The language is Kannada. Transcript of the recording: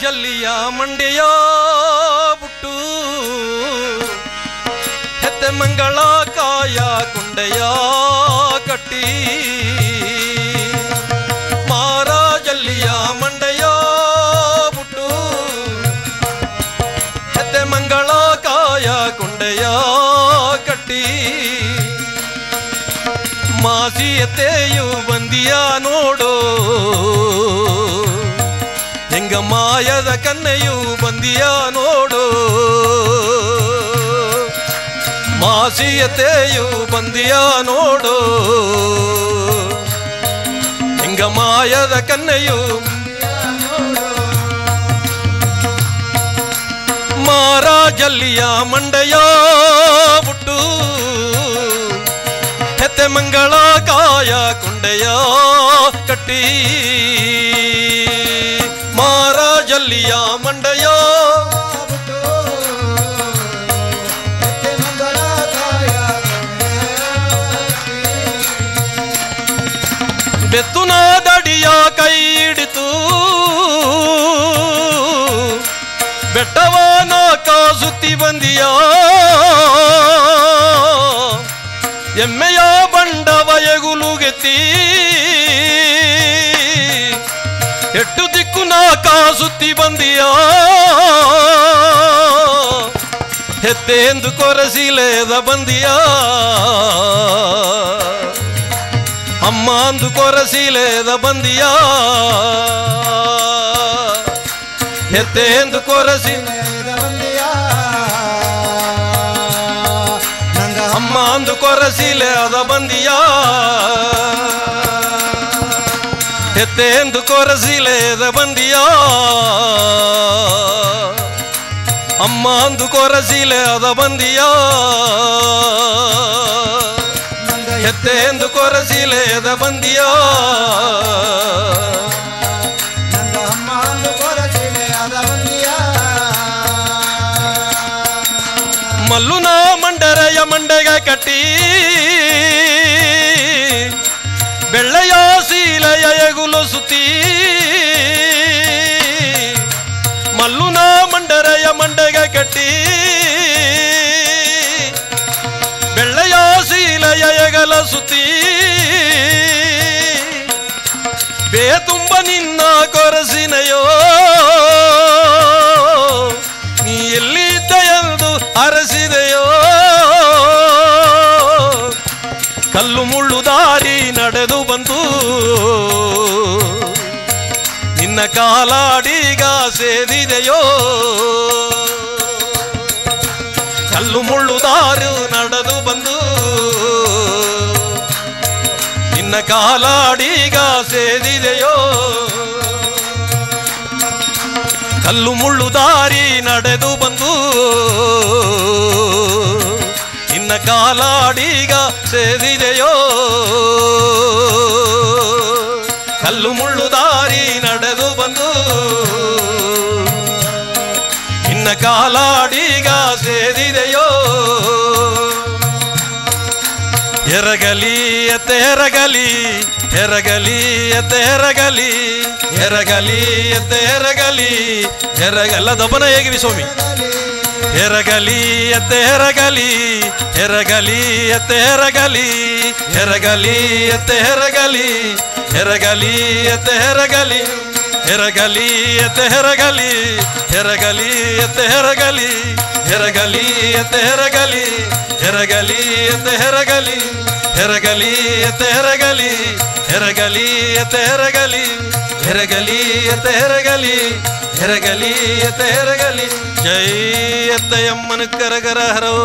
ಜಲ್ಲಿಯ ಮಂಡೆಯ ಬುಟ್ಟು ಹೆತ್ತೆ ಮಂಗಳ ಕಾಯ ಕುಂಡೆಯ ಕಟ್ಟಿ ಮಾರ ಜಲ್ಲಿಯ ಮಂಡೆಯ ಬುಟ್ಟು ಹೆತ್ತೆ ಮಂಗಳ ಕಾಯ ಕುಂಡೆಯ ಕಟ್ಟಿ ಮಾಸಿಯತೆಯು ಬಂದಿಯ ನೋಡೋ ಹೆಂಗ ಮಾಯದ ಕನ್ನೆಯು ಬಂದಿಯ ನೋಡು ಮಾಸಿಯತೆಯು ಬಂದಿಯ ನೋಡು ಹೆಂಗ ಮಾಯದ ಕನ್ನೆಯು ಮಾರ ಜಲ್ಲಿಯ ಮಂಡೆಯ ಬುಟ್ಟು ಹೆತ್ತೆ ಮಂಗಳ ಕಾಯ ಕುಂಡೆಯ ಕಟ್ಟಿ ಮಾರ ಜಲ್ಲಿಯ ಮಂಡೆಯ ಬೆತ್ತುನ ದಡಿಯ ಕೈ ಹಿಡಿತು ಬೆಟ್ಟವನ ಕಾಸುತ್ತಿ ಬಂದಿಯ ಎಮ್ಮೆಯ ಬಂಡವ ಎಗುಲುಗೆತ್ತಿ ಎಟ್ಟು ದಿಕ್ಕು ನಾ ಕಾಸುತ್ತಿ ಬಂದಿಯ ಹೆತ್ತೆಂದು ಕೊರಸಿಲೇದ ಬಂದಿಯ ಅಮ್ಮ ಅಂದು ಕೊರಸಿಲೇದ ಬಂದಿಯ ಹೆತ್ತೆಂದು ಕೊರಸಿಲೇದ ಬಂದಿಯ ಅಮ್ಮ ಅಂದು ಕೊರಸಿಲೇದ ಬಂದಿಯ ಹೆತ್ತೆಂದು ಕೊರಸಿಲೇದ ಬಂದಿಯ ಅಮ್ಮ ಅಂದು ಕೊರಸಿಲೇದ ಬಂದಿಯ ಹೆತ್ತೆಂದು ಕೊರಸಿಲೇದ ಬಂದಿಯ ಅಮ್ಮ ಅಂದು ಕೊರಸಿಲೇದ ಬಂದಿಯ ಮಲ್ಲುನ ಮಂಡರೆಯ ಮಂಡೆಗೆ ಕಟ್ಟಿ ಬೆಳ್ಳೆಯ ಸೀಲೆಯ ಎಗುಲು ಸುತ್ತಿ ಮಲ್ಲುನ ಮಂಡರೆಯ ಮಂಡೆಗೆ ಕಟ್ಟಿ ಬೆಳ್ಳೆಯ ಸೀಲೆಯ ಎಗಲ ಸುತ್ತಿ ಬೇತುಂಬ ನಿನ್ನ ಕೊರಸಿನೆಯೋ ನೀ ಎಲ್ಲಿದ್ದ ಎಂದು ಅರಸಿದೆಯೋ ಕಲ್ಲು ಮುಳ್ಳು ದಾರಿ ನಡೆದು ಬಂದು ನಿನ್ನ ಕಾಲಾಡೀಗ ಸೇದಿದೆಯೋ ಕಲ್ಲು ಮುಳ್ಳು ದಾರು ನಡೆದು ಬಂದು ನಿನ್ನ ಕಾಲಾಡೀಗ ಸೇದಿದೆಯೋ ಕಲ್ಲು ಮುಳ್ಳು ದಾರಿ ನಡೆದು ಬಂದು ನಿನ್ನ ಕಾಲಾಡೀಗ ಸೇದಿದೆಯೋ ಕಲ್ಲು ಮುಳ್ಳು ದಾರಿ ನಡೆದು ಬಂದು ನಿನ್ನ ಕಾಲಾಡೀಗ ಸೇದಿದೆಯೋ ಎರಗಲಿ ಎತ್ತ ಎರಗಲಿ ಎರಗಲಿ ಎತ್ತ ಎರಗಲಿ ಎರಗಲಿ ಎತ್ತ ಎರಗಲಿ ಎರಗಲ್ಲ ದಬ್ಬನ ಹೇಗಿವಿ ಸ್ವಾಮಿ ಎರಗಲಿ ಎತ್ತ ಎರಗಲಿ ಎರಗಲಿ ಎತ್ತ ಎರಗಲಿ ಎರಗಲಿ ಎತ್ತ ಎರಗಲಿ ಎರಗಲಿ ಎತ್ತ ಎರಗಲಿ ಎರಗಲಿ ಎತ್ತ ಎರಗಲಿ ಎರಗಲಿ ಎತ್ತ ಎರಗಲಿ ಎರಗಲಿ ಎತ್ತ ಎರಗಲಿ ಎರಗಲಿ ಎತ್ತ ಎರಗಲಿ ಎರಗಲಿ ಎತ್ತ ಎರಗಲಿ ಎರಗಲಿ ಎತ್ತ ಎರಗಲಿ ಎರಗಲಿ ಎತ್ತ ಎರಗಲಿ ಎರಗಲಿ ಎತ್ತ ಎರಗಲಿ ಜೈ ಎತ್ತ ಯಮ್ಮನ ಕರಗರ ಹರೋ